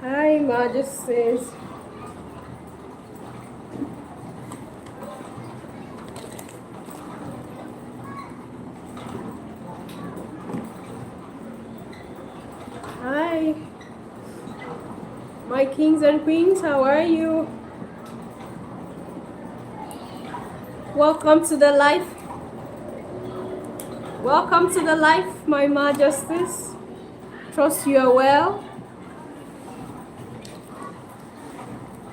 Hi, Majesties. Hi, my kings and queens, how are you? Welcome to the life. Welcome to the life, my Majesties. Trust you are well.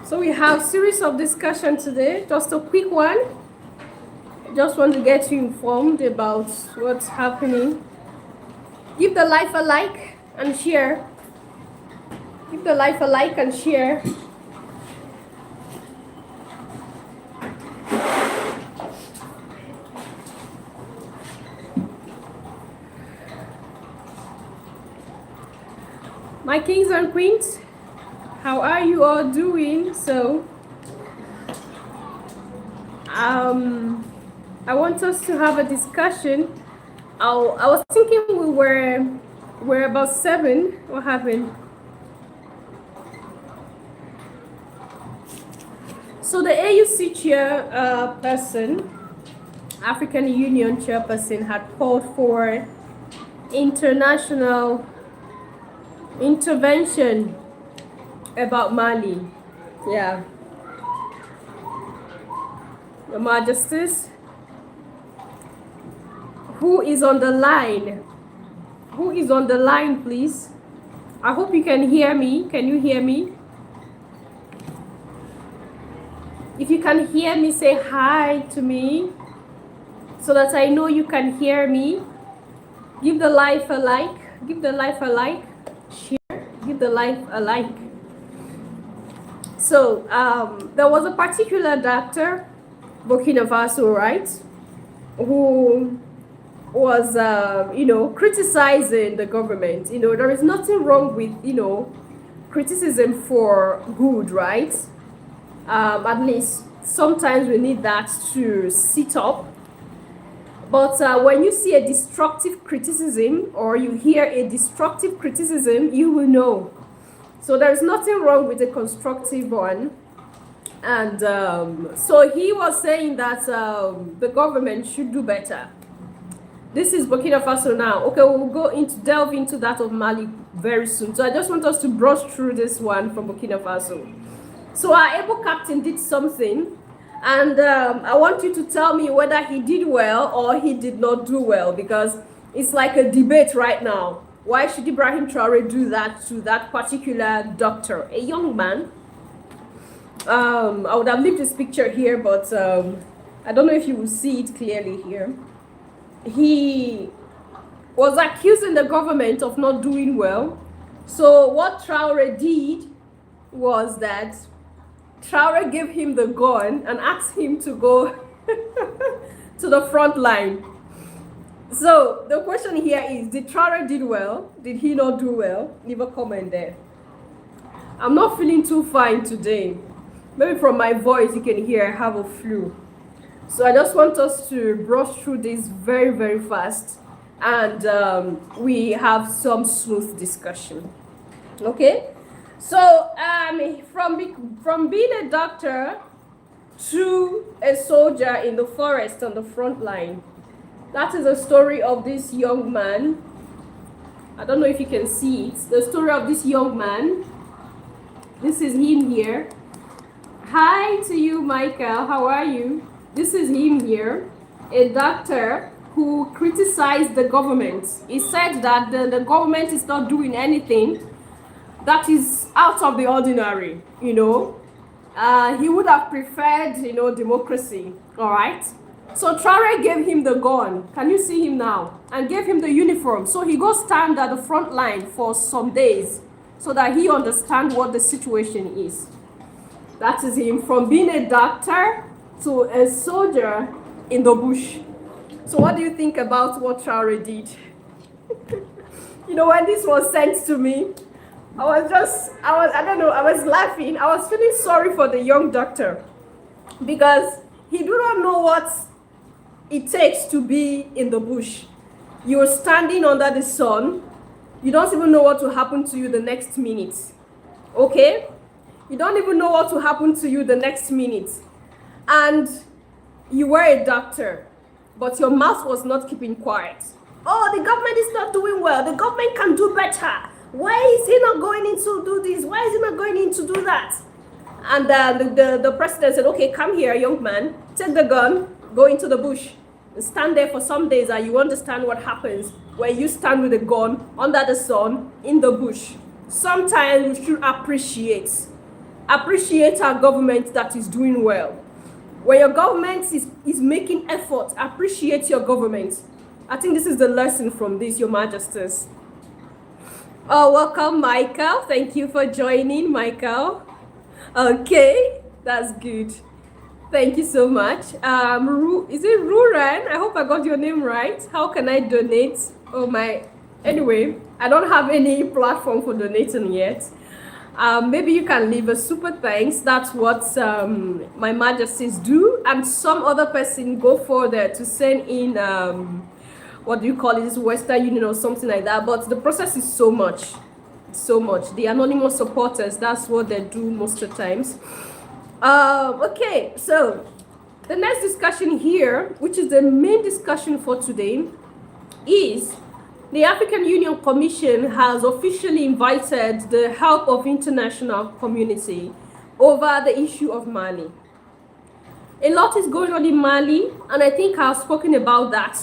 So we have a series of discussion today, just a quick one. Just want to get you informed about what's happening. Give the life a like and share. Give the life a like and share. My kings and queens, how are you all doing? So, I want us to have a discussion. I was thinking we're about 7. What happened? So the AUC chairperson, African Union chairperson, had called for international intervention about Mali. Yeah. Your Majesties, who is on the line? Who is on the line, please? I hope you can hear me. Can you hear me? If you can hear me, say hi to me so that I know you can hear me. Give the life a like. Give the life a like. Share. Give the life a like. So there was a particular doctor, Burkina Faso, right, who was, criticizing the government. There is nothing wrong with, criticism for good, right? At least sometimes we need that to sit up. But when you see a destructive criticism or you hear a destructive criticism, you will know. So there's nothing wrong with a constructive one. And so he was saying that the government should do better. This is Burkina Faso now. Okay, we'll delve into that of Mali very soon. So I just want us to brush through this one from Burkina Faso. So our able captain did something, and I want you to tell me whether he did well or he did not do well, because it's like a debate right now. Why should Ibrahim Traore do that to that particular doctor, a young man? I would have left this picture here, but I don't know if you will see it clearly here. He was accusing the government of not doing well. So what Traore did was that Traore gave him the gun and asked him to go to the front line. So the question here is, did Traore did well? Did he not do well? Leave a comment there. I'm not feeling too fine today. Maybe from my voice you can hear I have a flu. So I just want us to brush through this very, very fast, and we have some smooth discussion. Okay? So from being a doctor to a soldier in the forest on the front line, that is the story of this young man. I don't know if you can see it. The story of this young man. This is him here. Hi to you, Michael. How are you? This is him here, a doctor who criticized the government. He said that the government is not doing anything that is out of the ordinary, you know. He would have preferred, you know, democracy, all right? So Traore gave him the gun, can you see him now? And gave him the uniform. So he goes stand at the front line for some days so that he understands what the situation is. That is him, from being a doctor to a soldier in the bush. So what do you think about what Traore did? You know, when this was sent to me, I was laughing. I was feeling sorry for the young doctor because he do not know what it takes to be in the bush. You're standing under the sun. You don't even know what will happen to you the next minute. Okay? You don't even know what will happen to you the next minute. And you were a doctor, but your mouth was not keeping quiet. Oh, the government is not doing well. The government can do better. Why is he not going in to do this? Why is he not going in to do that? And the president said, okay, come here, young man. Take the gun, go into the bush. Stand there for some days and you understand what happens when you stand with a gun under the sun in the bush. Sometimes we should appreciate our government that is doing well. When your government is making effort, appreciate your government. I think this is the lesson from this, Your Majesties. Oh, welcome, Michael. Thank you for joining, Michael. Okay, that's good. Thank you so much. Is it Ruran? I hope I got your name right. How can I donate? Oh my. Anyway, I don't have any platform for donating yet. Maybe you can leave a super thanks. That's what my majesties do. And some other person go further to send in, what do you call it, Western Union or something like that. But the process is so much. The anonymous supporters, that's what they do most of the times. Okay, so the next discussion here, which is the main discussion for today, is the African Union Commission has officially invited the help of international community over the issue of Mali. A lot is going on in Mali, and I think I've spoken about that.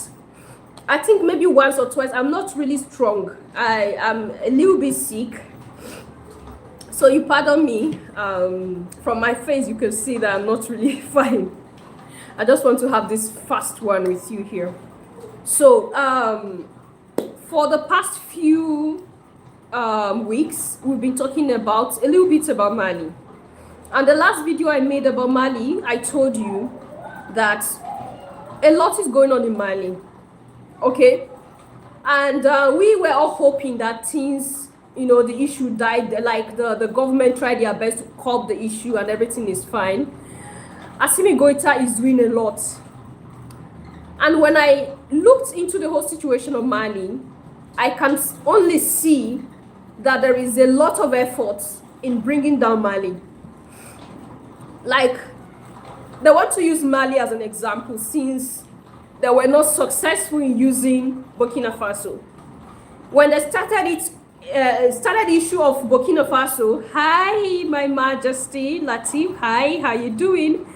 I think maybe once or twice. I'm not really strong. I am a little bit sick. So you pardon me. From my face, you can see that I'm not really fine. I just want to have this fast one with you here. So, for the past few weeks, we've been talking about a little bit about Mali. And the last video I made about Mali, I told you that a lot is going on in Mali. Okay? And we were all hoping that things, you know, the issue died, like the government tried their best to curb the issue and everything is fine. Assimi Goïta is doing a lot. And when I looked into the whole situation of Mali, I can only see that there is a lot of effort in bringing down Mali. Like, they want to use Mali as an example since they were not successful in using Burkina Faso. When they started the issue of Burkina Faso, hi, my majesty, Latif, hi, how you doing?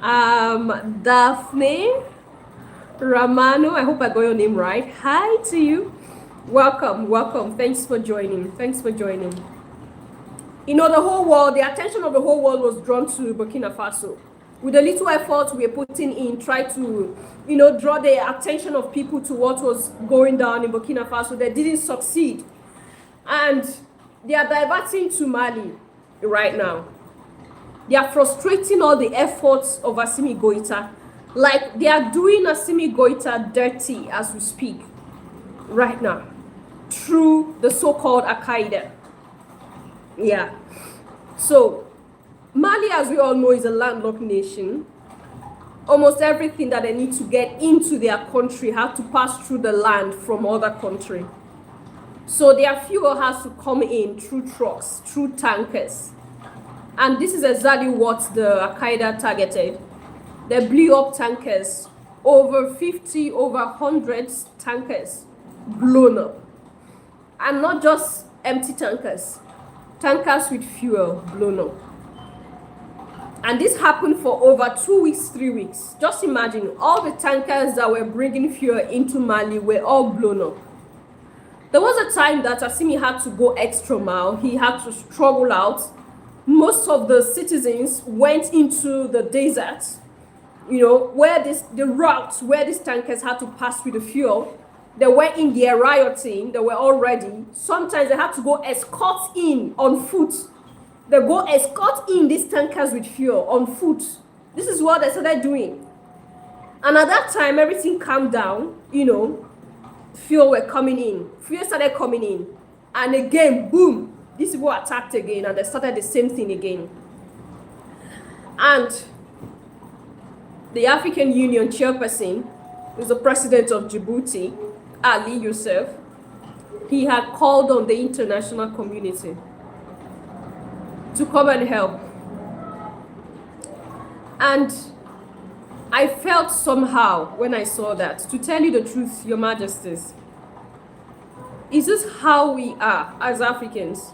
Daphne, Ramano, I hope I got your name right. Hi to you. Welcome. Thanks for joining. You know, the whole world, the attention of the whole world was drawn to Burkina Faso. With the little effort we were putting in, try to, you know, draw the attention of people to what was going down in Burkina Faso. They didn't succeed. And they are diverting to Mali right now. They are frustrating all the efforts of Assimi Goïta. Like, they are doing Assimi Goïta dirty as we speak right now through the so-called Al-Qaeda. Yeah. So, Mali, as we all know, is a landlocked nation. Almost everything that they need to get into their country have to pass through the land from other country. So their fuel has to come in through trucks, through tankers. And this is exactly what the Al-Qaeda targeted. They blew up tankers, over 50, over 100 tankers blown up. And not just empty tankers with fuel blown up. And this happened for over 2 weeks, 3 weeks. Just imagine, all the tankers that were bringing fuel into Mali were all blown up. There was a time that Assimi had to go extra mile. He had to struggle out. Most of the citizens went into the desert, where the routes where these tankers had to pass with the fuel. They were in there rioting. They were all ready. Sometimes they had to go escort in on foot. They go escort in these tankers with fuel on foot. This is what they started doing. And at that time, everything calmed down, fuel were coming in. Fuel started coming in. And again, boom, these people attacked again and they started the same thing again. And the African Union chairperson, who's the president of Djibouti, Ali Youssef, he had called on the international community to come and help. And I felt somehow when I saw that, to tell you the truth, Your Majesties, is this how we are as Africans?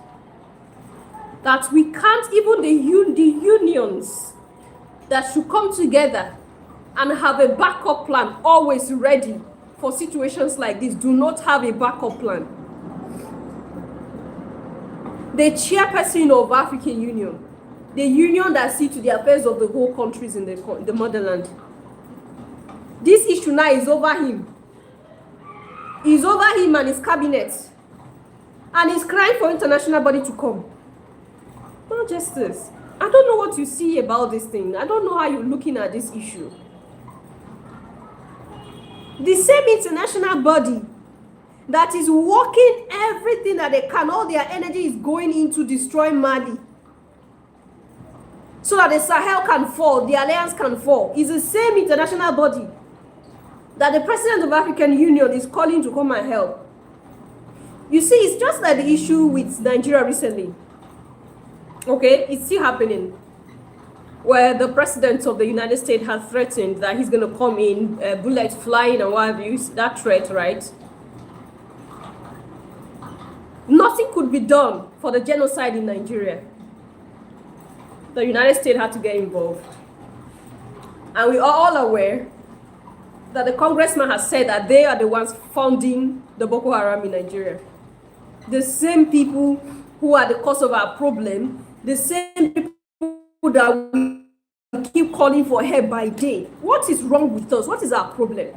That we can't, even the unions that should come together and have a backup plan always ready for situations like this, do not have a backup plan. The chairperson of African Union, the union that sees to the affairs of the whole countries in the motherland, this issue now is over him. It's over him and his cabinet. And he's crying for international body to come. No justice. I don't know what you see about this thing. I don't know how you're looking at this issue. The same international body that is working everything that they can, all their energy is going into destroying Mali, so that the Sahel can fall, the alliance can fall, is the same international body that the president of African Union is calling to come and help. You see, it's just like the issue with Nigeria recently. Okay, it's still happening, where the president of the United States has threatened that he's going to come in, bullets flying and what have you, that threat, right? Nothing could be done for the genocide in Nigeria. The United States had to get involved. And we are all aware that the congressman has said that they are the ones funding the Boko Haram in Nigeria. The same people who are the cause of our problem, the same people that we keep calling for help by day. What is wrong with us? What is our problem?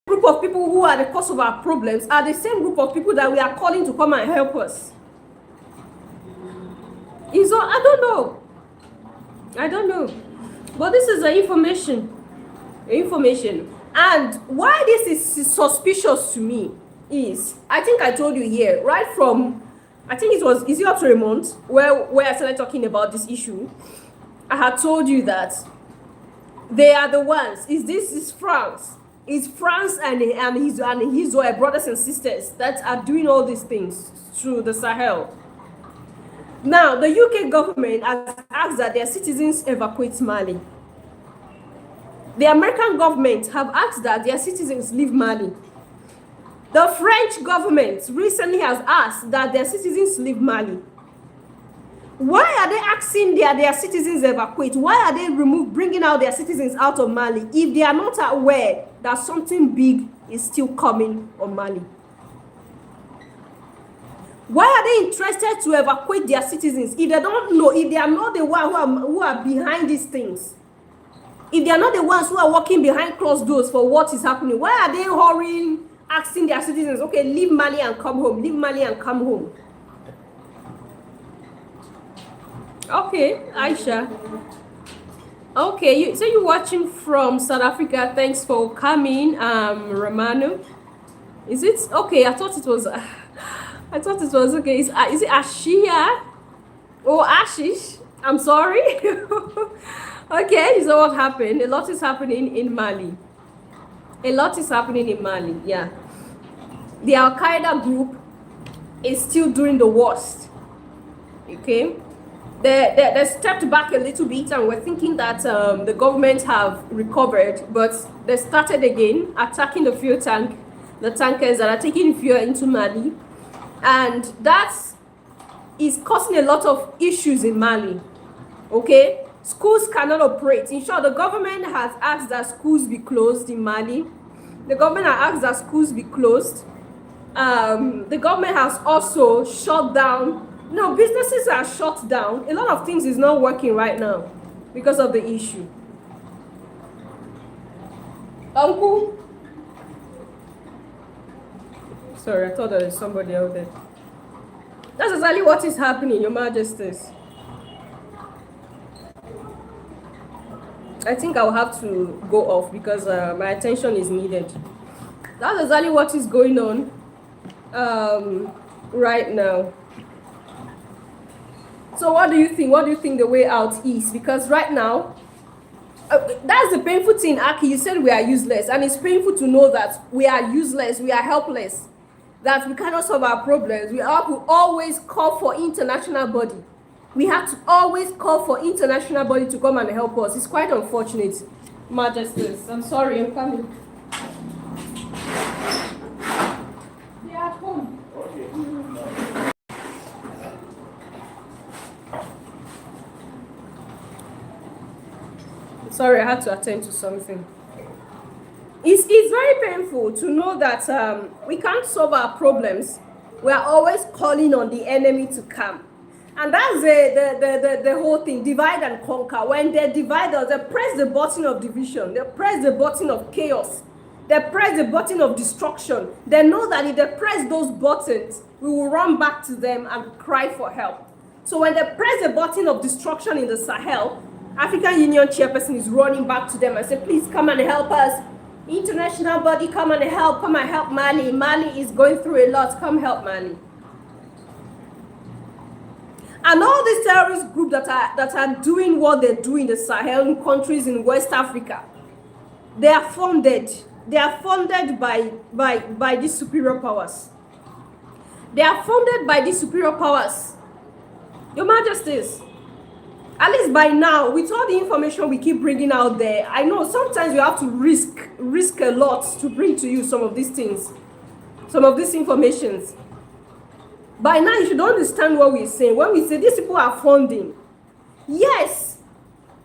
Group of people who are the cause of our problems are the same group of people that we are calling to come and help us. So I don't know. But this is the information. And why this is suspicious to me is, I think I told you here, right from, I think it was, is it up to a month, where I started talking about this issue. I had told you that they are the ones, is France. It's France and his brothers and sisters that are doing all these things through the Sahel. Now, the UK government has asked that their citizens evacuate Mali. The American government have asked that their citizens leave Mali. The French government recently has asked that their citizens leave Mali. Why are they asking their citizens evacuate? Why are they bringing out their citizens out of Mali if they are not aware that something big is still coming on Mali? Why are they interested to evacuate their citizens if they don't know, if they are not the ones who are behind these things? If they are not the ones who are working behind closed doors for what is happening, why are they hurrying, asking their citizens, okay, leave Mali and come home, leave Mali and come home? Okay, Aisha. Okay, so you're watching from South Africa. Thanks for coming, Romano. Is it okay? I thought it was okay. Is it Ashia or Ashish? I'm sorry. Okay, so what happened? A lot is happening in Mali. Yeah. The Al-Qaeda group is still doing the worst. Okay. They stepped back a little bit and we're thinking that the government have recovered, but they started again attacking the fuel tank, the tankers that are taking fuel into Mali. And that is causing a lot of issues in Mali. Okay? Schools cannot operate. In short, the government has asked that schools be closed in Mali. The government has asked that schools be closed. The government has also shut down, no, businesses are shut down. A lot of things is not working right now because of the issue. Uncle? Sorry, I thought there was somebody out there. That's exactly what is happening, Your Majesties. I think I'll have to go off because my attention is needed. That's exactly what is going on right now. So what do you think? What do you think the way out is? Because right now, that's the painful thing, Aki. You said we are useless, and it's painful to know that we are useless, we are helpless, that we cannot solve our problems. We have to always call for international body. We have to always call for international body to come and help us. It's quite unfortunate, Majesties. I'm sorry, I'm coming. Yeah, come. Okay. Sorry, I had to attend to something. It's very painful to know that we can't solve our problems. We are always calling on the enemy to come. And that's the whole thing, divide and conquer. When they divide us, they press the button of division. They press the button of chaos. They press the button of destruction. They know that if they press those buttons, we will run back to them and cry for help. So when they press the button of destruction in the Sahel, African Union chairperson is running back to them and say, please come and help us. International body, come and help Mali. Mali is going through a lot. Come help Mali. And all these terrorist groups that are doing what they do in the Sahel countries in West Africa, they are funded. They are funded by these superior powers. They are funded by these superior powers. Your Majesties, at least by now, with all the information we keep bringing out there, I know sometimes you have to risk a lot to bring to you some of these things, some of these informations. By now, you should understand what we're saying. When we say these people are funding, yes,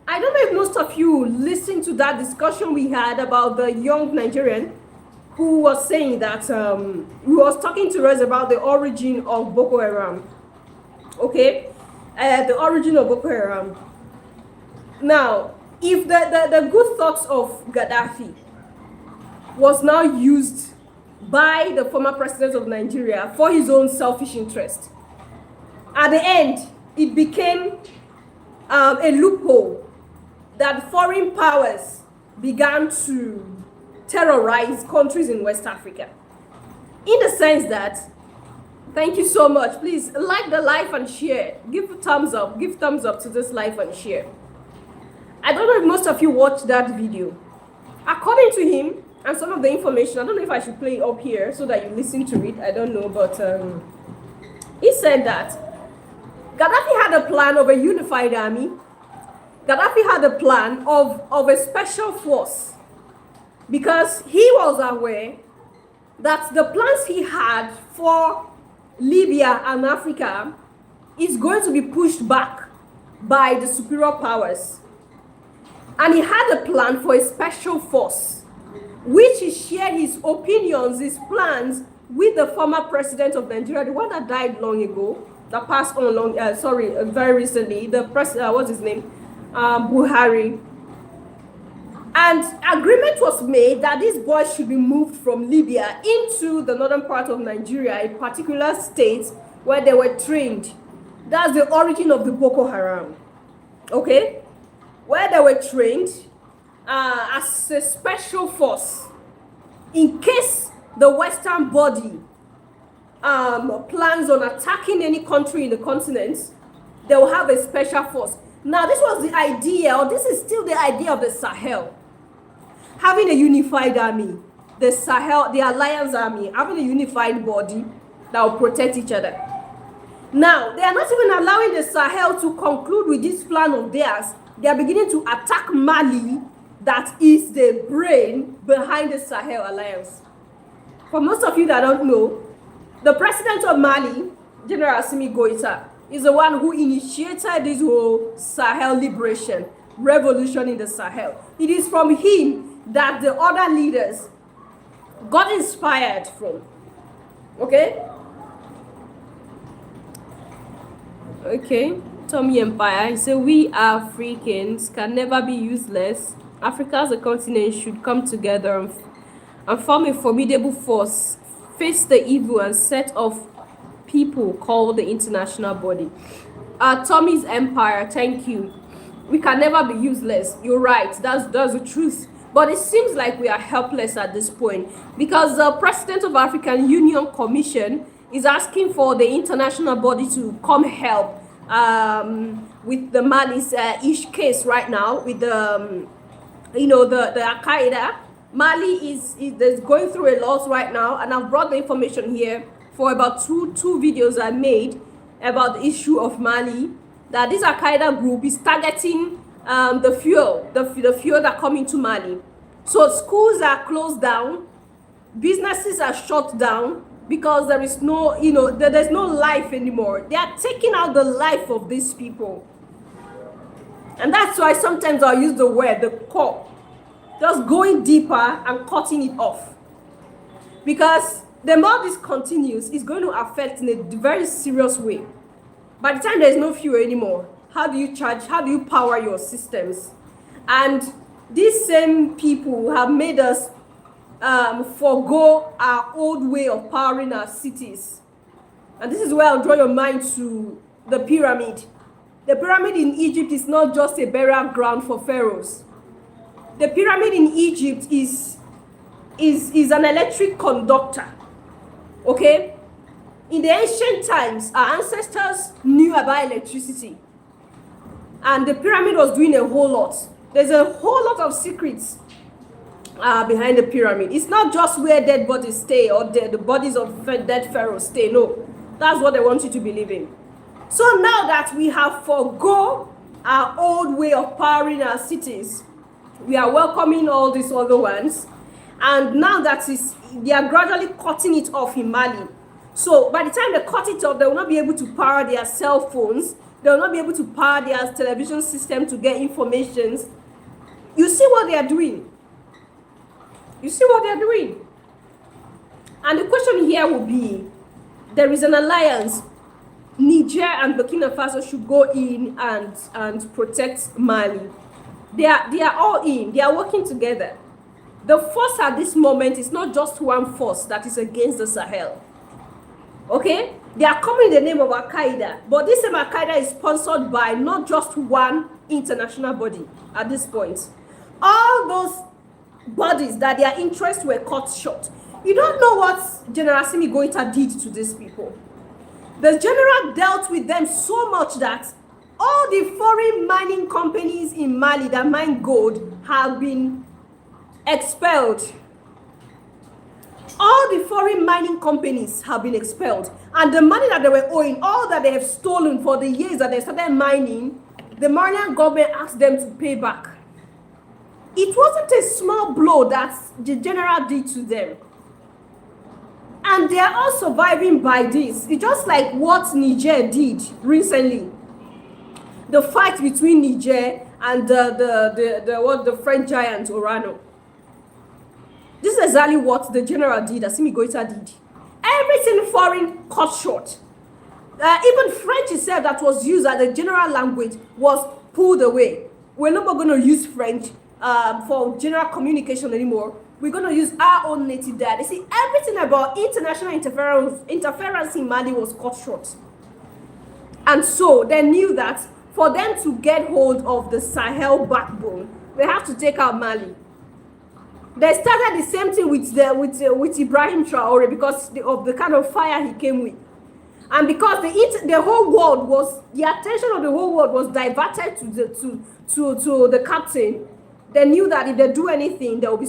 I don't know if most of you listened to that discussion we had about the young Nigerian who was saying that he was talking to us about the origin of Boko Haram. Okay? The origin of Boko Haram. Now, if the good thoughts of Gaddafi was now used by the former president of Nigeria for his own selfish interest, at the end, it became a loophole that foreign powers began to terrorize countries in West Africa. In the sense that, thank you so much. Please like the live and share. Give a thumbs up. Give thumbs up to this live and share. I don't know if most of you watched that video. According to him, and some of the information, I don't know if I should play it up here so that you listen to it. I don't know, but he said that Gaddafi had a plan of a unified army. Gaddafi had a plan of a special force because he was aware that the plans he had for Libya and Africa is going to be pushed back by the superior powers. And he had a plan for a special force, which he shared his opinions, his plans with the former president of Nigeria, the one that died long ago, that passed on very recently, the president, what's his name? Buhari. And agreement was made that these boys should be moved from Libya into the northern part of Nigeria, a particular state where they were trained. That's the origin of the Boko Haram. Okay? Where they were trained as a special force. In case the Western body plans on attacking any country in the continent, they will have a special force. Now, this was the idea, or this is still the idea of the Sahel. Having a unified army, the Sahel, the Alliance Army, having a unified body that will protect each other. Now, they are not even allowing the Sahel to conclude with this plan of theirs. They are beginning to attack Mali, that is the brain behind the Sahel Alliance. For most of you that don't know, the president of Mali, General Assimi Goïta, is the one who initiated this whole Sahel liberation revolution in the Sahel. It is from him that the other leaders got inspired from. Okay? Okay. Tommy Empire. He said, we Africans can never be useless. Africa as a continent should come together and form a formidable force, face the evil and set of people called the international body. Tommy's Empire, thank you. We can never be useless. You're right. That's the truth. But it seems like we are helpless at this point because the president of African Union Commission is asking for the international body to come help with the Mali's ish case right now with the the Al Qaeda. Mali is going through a lot right now, and I've brought the information here for about two videos I made about the issue of Mali, that this Al Qaeda group is targeting the fuel that come into Mali. So schools are closed down, businesses are shut down because there is no, there's no life anymore. They are taking out the life of these people. And that's why sometimes I'll use the word, the core, just going deeper and cutting it off. Because the more this continues, it's going to affect in a very serious way. By the time there's no fuel anymore, how do you charge, how do you power your systems? And these same people have made us forgo our old way of powering our cities. And this is where I'll draw your mind to the pyramid. The pyramid in Egypt is not just a burial ground for pharaohs. The pyramid in Egypt is an electric conductor. Okay? In the ancient times, our ancestors knew about electricity. And the pyramid was doing a whole lot. There's a whole lot of secrets behind the pyramid. It's not just where dead bodies stay or the bodies of dead pharaohs stay. No, that's what they want you to believe in. So now that we have forgo our old way of powering our cities, we are welcoming all these other ones. And now that they are gradually cutting it off in Mali. So by the time they cut it off, they will not be able to power their cell phones. They will not be able to power their television system to get information. You see what they are doing. You see what they are doing. And the question here will be, there is an alliance. Niger and Burkina Faso should go in and protect Mali. They are all in. They are working together. The force at this moment is not just one force that is against the Sahel. Okay? They are coming in the name of Al Qaeda, but this same Al Qaeda is sponsored by not just one international body at this point. All those bodies that their interests were cut short. You don't know what General Assimi Goïta did to these people. The general dealt with them so much that all the foreign mining companies in Mali that mine gold have been expelled. All the foreign mining companies have been expelled. And the money that they were owing, all that they have stolen for the years that they started mining, the Malian government asked them to pay back. It wasn't a small blow that the general did to them. And they are all surviving by this. It's just like what Niger did recently. The fight between Niger and the French giant Orano. This is exactly what the general did, Assimi Goïta did. Everything foreign cut short. Even French itself that was used as the general language was pulled away. We're not going to use French for general communication anymore. We're going to use our own native dialect. You see, everything about international interference in Mali was cut short. And so they knew that for them to get hold of the Sahel backbone, they have to take out Mali. They started the same thing with Ibrahim Traore because of the kind of fire he came with. And because the whole world was, the attention of the whole world was diverted to the captain, they knew that if they do anything, there will be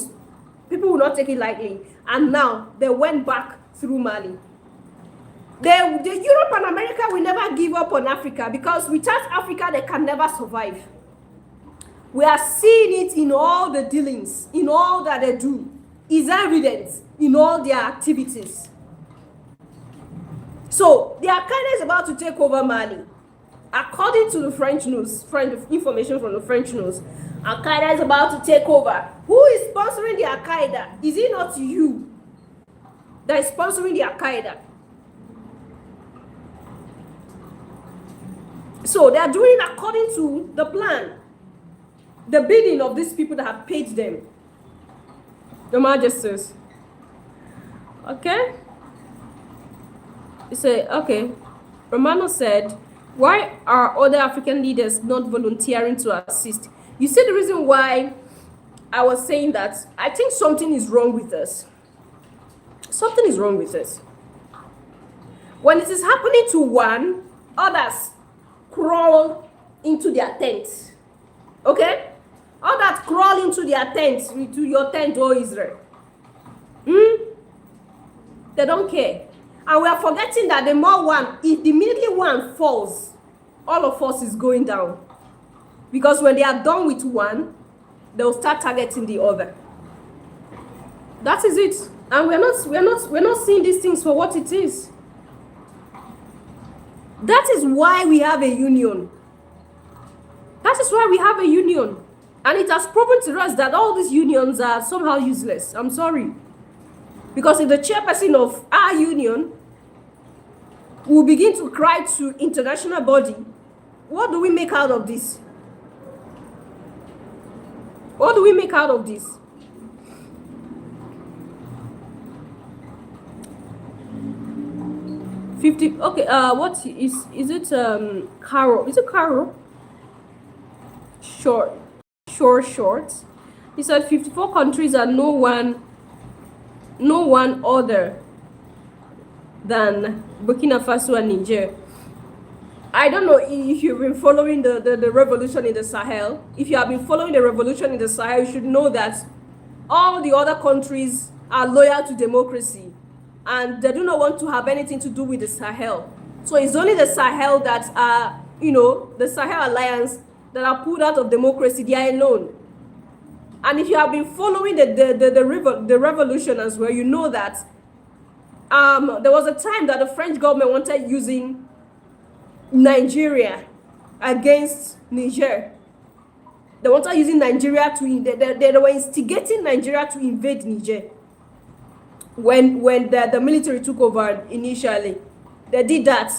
people will not take it lightly. And now they went back through Mali. The Europe and America will never give up on Africa because without Africa, they can never survive. We are seeing it in all the dealings, in all that they do. It's evident in all their activities. So, the Al-Qaeda is about to take over Mali. According to the French news, information from the French news, Al-Qaeda is about to take over. Who is sponsoring the Al-Qaeda? Is it not you? that is sponsoring the Al-Qaeda. So they are doing it according to the plan, the bidding of these people that have paid them. Your Majesties. Okay? You say, okay. Romano said, why are other African leaders not volunteering to assist? You see the reason why I was saying that I think something is wrong with us. Something is wrong with us. When it is happening to one, others crawl into their tents. Okay? Others crawl into their tents, into your tent, oh Israel. They don't care. And we are forgetting that the more one, if immediately one falls, all of us is going down. Because when they are done with one, they'll start targeting the other. That is it. And we're not seeing these things for what it is. That is why we have a union. That is why we have a union. And it has proven to us that all these unions are somehow useless. I'm sorry. Because if the chairperson of our union will begin to cry to international body, what do we make out of this? What do we make out of this? Okay, what is it? Carol. Is it Carol? Short. He said 54 countries and no one other than Burkina Faso and Niger. I don't know if you've been following the revolution in the Sahel. If you have been following the revolution in the Sahel, you should know that all the other countries are loyal to democracy and they do not want to have anything to do with the Sahel. So it's only the Sahel that are, the Sahel Alliance that are pulled out of democracy. They are alone. And if you have been following the revolution as well, you know that there was a time that the French government wanted using Nigeria against Niger. They wanted using Nigeria they were instigating Nigeria to invade Niger. When the military took over initially, they did that.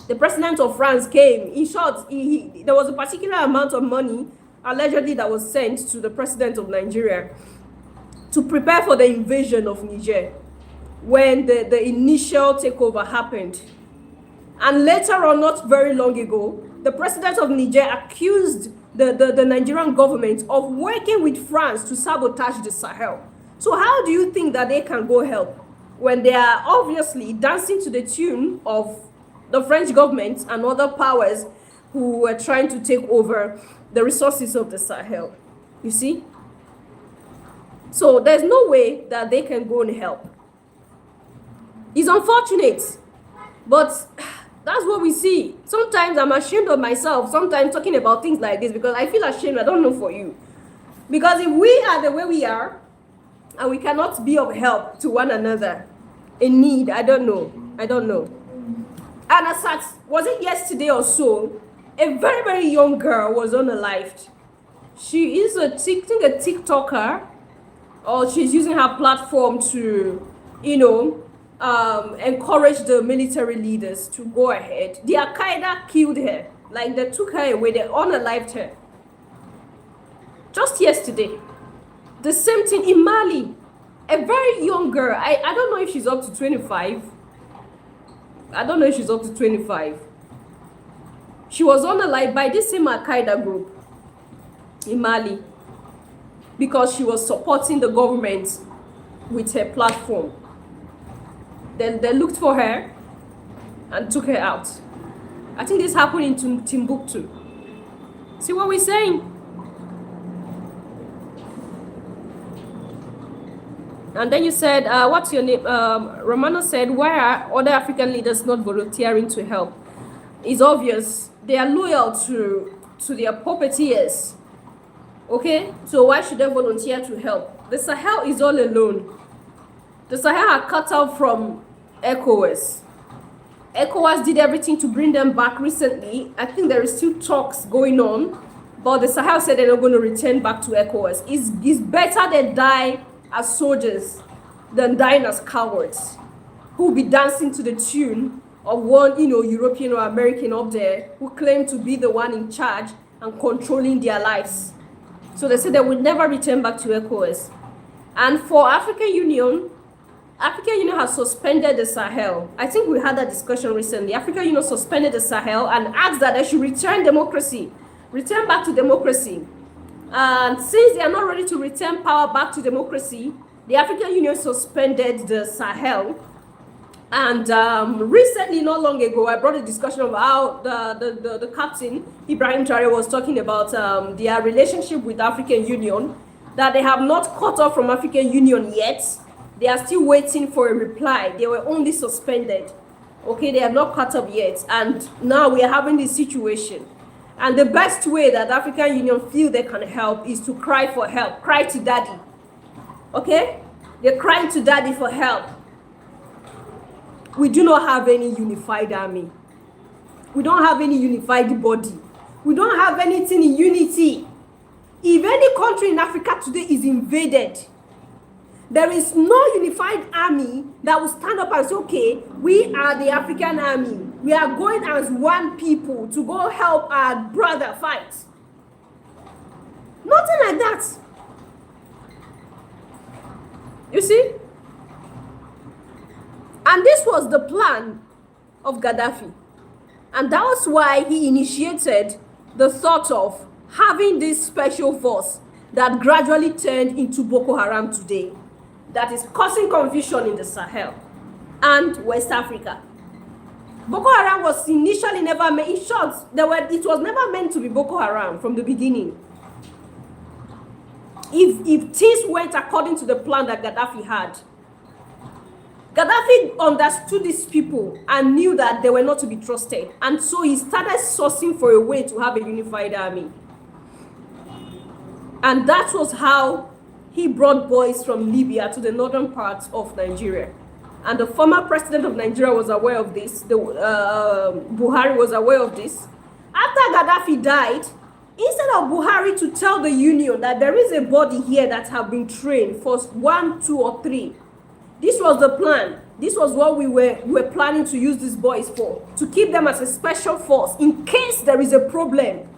The president of France came. In short, there was a particular amount of money allegedly that was sent to the president of Nigeria to prepare for the invasion of Niger when the initial takeover happened. And later on, not very long ago, the president of Niger accused the Nigerian government of working with France to sabotage the Sahel. So how do you think that they can go help when they are obviously dancing to the tune of the French government and other powers who were trying to take over the resources of the Sahel? You see? So there's no way that they can go and help. It's unfortunate, but that's what we see. Sometimes I'm ashamed of myself, sometimes talking about things like this, because I feel ashamed. I don't know for you. Because if we are the way we are, and we cannot be of help to one another in need, I don't know. And as such, was it yesterday or so, a very, very young girl was unalived. She is a TikToker, or she's using her platform to, encourage the military leaders to go ahead. The Al-Qaeda killed her. Like, they took her away, they unalived her. Just yesterday. The same thing in Mali. A very young girl. I don't know if she's up to 25. She was unalived by this same Al-Qaeda group in Mali because she was supporting the government with her platform. Then they looked for her and took her out. I think this happened in Timbuktu. See what we're saying? And then you said, what's your name? Romano said, why are other African leaders not volunteering to help? It's obvious. They are loyal to their puppeteers. Okay? So why should they volunteer to help? The Sahel is all alone. The Sahel are cut out from ECOWAS. ECOWAS did everything to bring them back recently. I think there is still talks going on. But the Sahel said they're not going to return back to ECOWAS. It's better they die as soldiers than dying as cowards who will be dancing to the tune of one, European or American up there who claim to be the one in charge and controlling their lives. So they said they will never return back to ECOWAS. And for African Union has suspended the Sahel. I think we had that discussion recently. African Union suspended the Sahel and asked that they should return back to democracy. And since they are not ready to return power back to democracy, the African Union suspended the Sahel. And recently, not long ago, I brought a discussion of how the captain, Ibrahim Traore, was talking about their relationship with the African Union, that they have not cut off from African Union yet. They are still waiting for a reply. They were only suspended. Okay, they have not cut off yet. And now we are having this situation. And the best way that the African Union feel they can help is to cry for help. Cry to daddy. Okay? They're crying to daddy for help. We do not have any unified army. We don't have any unified body. We don't have anything in unity. If any country in Africa today is invaded, there is no unified army that will stand up and say, okay, we are the African army. We are going as one people to go help our brother fight. Nothing like that. You see? And this was the plan of Gaddafi. And that was why he initiated the thought of having this special force that gradually turned into Boko Haram today, that is causing confusion in the Sahel and West Africa. Boko Haram was initially never meant, in short, it was never meant to be Boko Haram from the beginning. If things went according to the plan that Gaddafi had, Gaddafi understood these people and knew that they were not to be trusted. And so he started sourcing for a way to have a unified army. And that was how he brought boys from Libya to the northern parts of Nigeria. And the former president of Nigeria was aware of this. Buhari was aware of this. After Gaddafi died, instead of Buhari to tell the union that there is a body here that have been trained for 1, 2, or 3, this was the plan. This was what we were planning to use these boys for, to keep them as a special force in case there is a problem.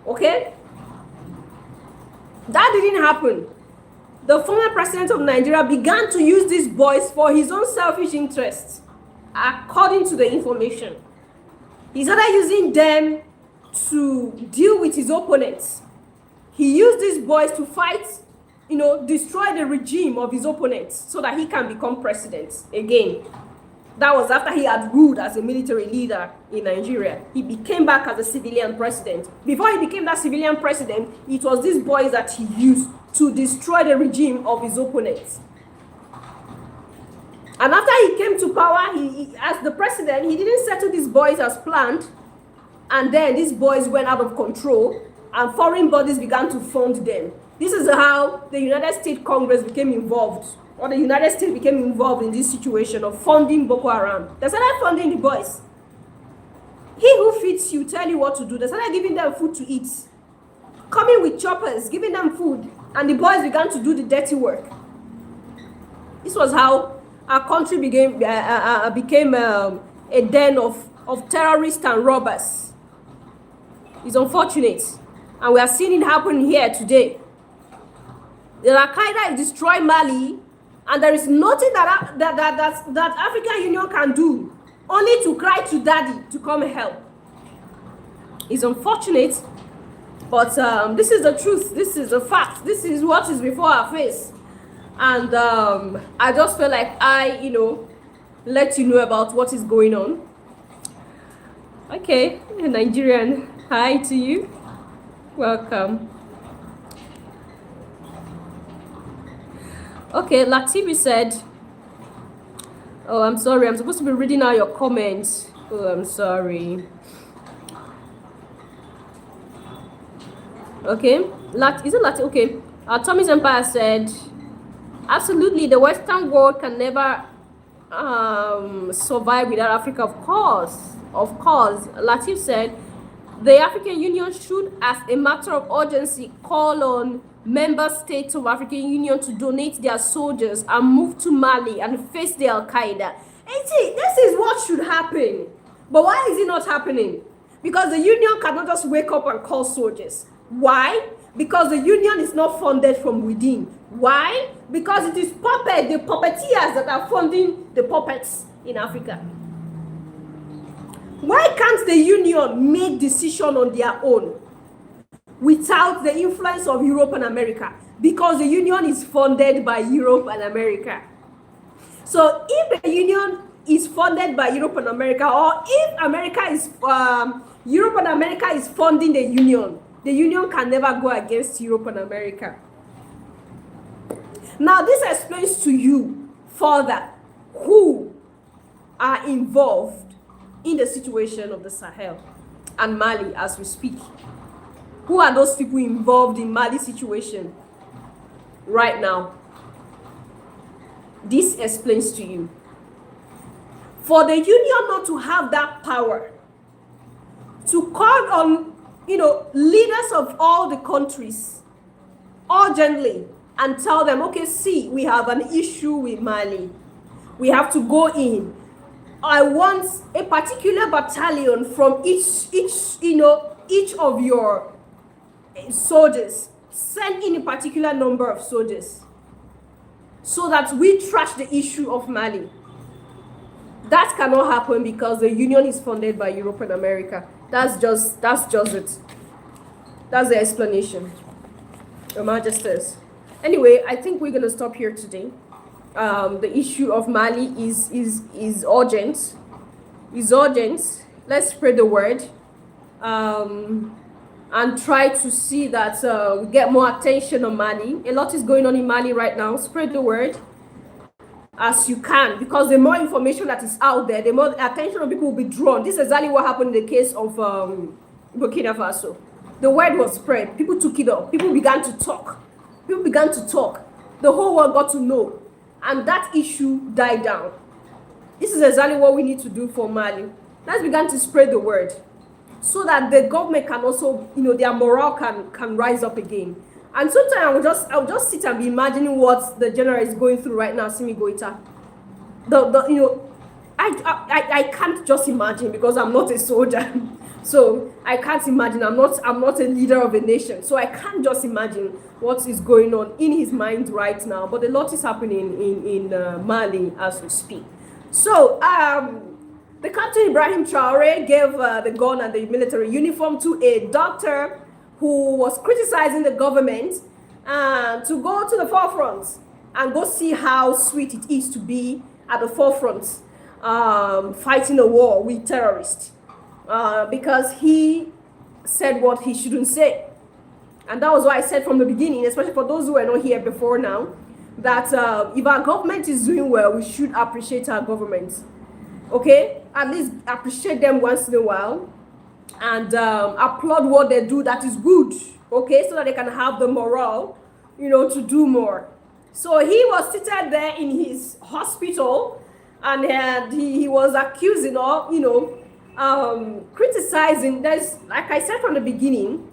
Okay? That didn't happen. The former president of Nigeria began to use these boys for his own selfish interests, according to the information. He started using them to deal with his opponents. He used these boys to fight, destroy the regime of his opponents so that he can become president again. That was after he had ruled as a military leader in Nigeria. He became back as a civilian president. Before he became that civilian president, it was these boys that he used to destroy the regime of his opponents. And after he came to power, he as the president, he didn't settle these boys as planned. And then these boys went out of control and foreign bodies began to fund them. This is how the United States Congress became involved, or the United States became involved in this situation of funding Boko Haram. They started funding the boys. He who feeds you tell you what to do. They started giving them food to eat, coming with choppers, giving them food, and the boys began to do the dirty work. This was how our country became a den of terrorists and robbers. It's unfortunate, and we are seeing it happen here today. The Al-Qaeda is destroying Mali, and there is nothing that African Union can do, only to cry to daddy to come help. It's unfortunate, but this is the truth. This is a fact. This is what is before our face. And I just feel like let you know about what is going on. Okay, Nigerian, hi to you. Welcome. Okay, Latibi said, oh, I'm sorry, I'm supposed to be reading out your comments. Oh, I'm sorry. Okay, is it Lati? Okay, Tommy's Empire said, absolutely, the Western world can never survive without Africa, of course. Of course, Latif said, the African Union should, as a matter of urgency, call on member states of African Union to donate their soldiers and move to Mali and face the Al-Qaeda. And see, this is what should happen. But why is it not happening? Because the union cannot just wake up and call soldiers. Why? Because the union is not funded from within. Why? Because it is the puppeteers that are funding the puppets in Africa. Why can't the union make decision on their own without the influence of Europe and America? Because the union is funded by Europe and America. So if the union is funded by Europe and America, or if Europe and America is funding the union can never go against Europe and America. Now this explains to you further who are involved in the situation of the Sahel and Mali as we speak. Who are those people involved in Mali situation right now? This explains to you. For the union not to have that power to call on, leaders of all the countries urgently and tell them, okay, see, we have an issue with Mali. We have to go in. I want a particular battalion from each of your soldiers. Send in a particular number of soldiers so that we trash the issue of Mali. That cannot happen because the union is funded by Europe and America. That's just it. That's the explanation, Your Majesties. Anyway, I think we're gonna stop here today. The issue of Mali is urgent. Is urgent. Let's spread the word, and try to see that we get more attention on Mali. A lot is going on in Mali right now. Spread the word as you can, because the more information that is out there, the more attention of people will be drawn. This is exactly what happened in the case of Burkina Faso. The word was spread. People took it up. People began to talk. The whole world got to know. And that issue died down. This is exactly what we need to do for Mali. Let's begin to spread the word so that the government can also, their morale can rise up again. And sometimes I'll just sit and be imagining what the general is going through right now, Simi Goita. I can't just imagine because I'm not a soldier. So I can't imagine. I'm not a leader of a nation. So I can't just imagine what is going on in his mind right now. But a lot is happening in Mali as we speak. So the Captain Ibrahim Traore gave the gun and the military uniform to a doctor who was criticizing the government to go to the forefront and go see how sweet it is to be at the forefront fighting a war with terrorists. Because he said what he shouldn't say. And that was why I said from the beginning, especially for those who are not here before now, that if our government is doing well, we should appreciate our government. Okay? At least appreciate them once in a while and applaud what they do that is good. Okay? So that they can have the morale, to do more. So he was seated there in his hospital and he was accusing or, criticizing. There's, like I said from the beginning,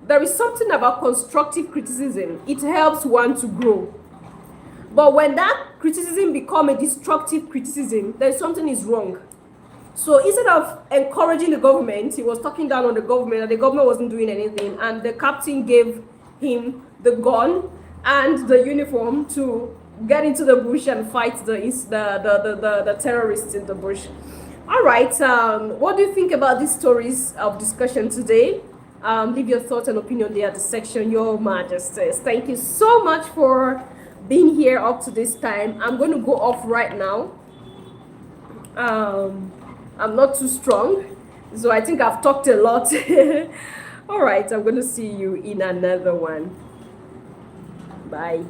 there is something about constructive criticism. It helps one to grow. But when that criticism becomes a destructive criticism, then something is wrong. So instead of encouraging the government, he was talking down on the government, and the government wasn't doing anything. And the captain gave him the gun and the uniform to get into the bush and fight the terrorists in the bush. All right, what do you think about these stories of discussion today? Leave your thoughts and opinion there at the section, Your Majesties. Thank you so much for being here up to this time. I'm going to go off right now. I'm not too strong, so I think I've talked a lot. All right, I'm going to see you in another one. Bye.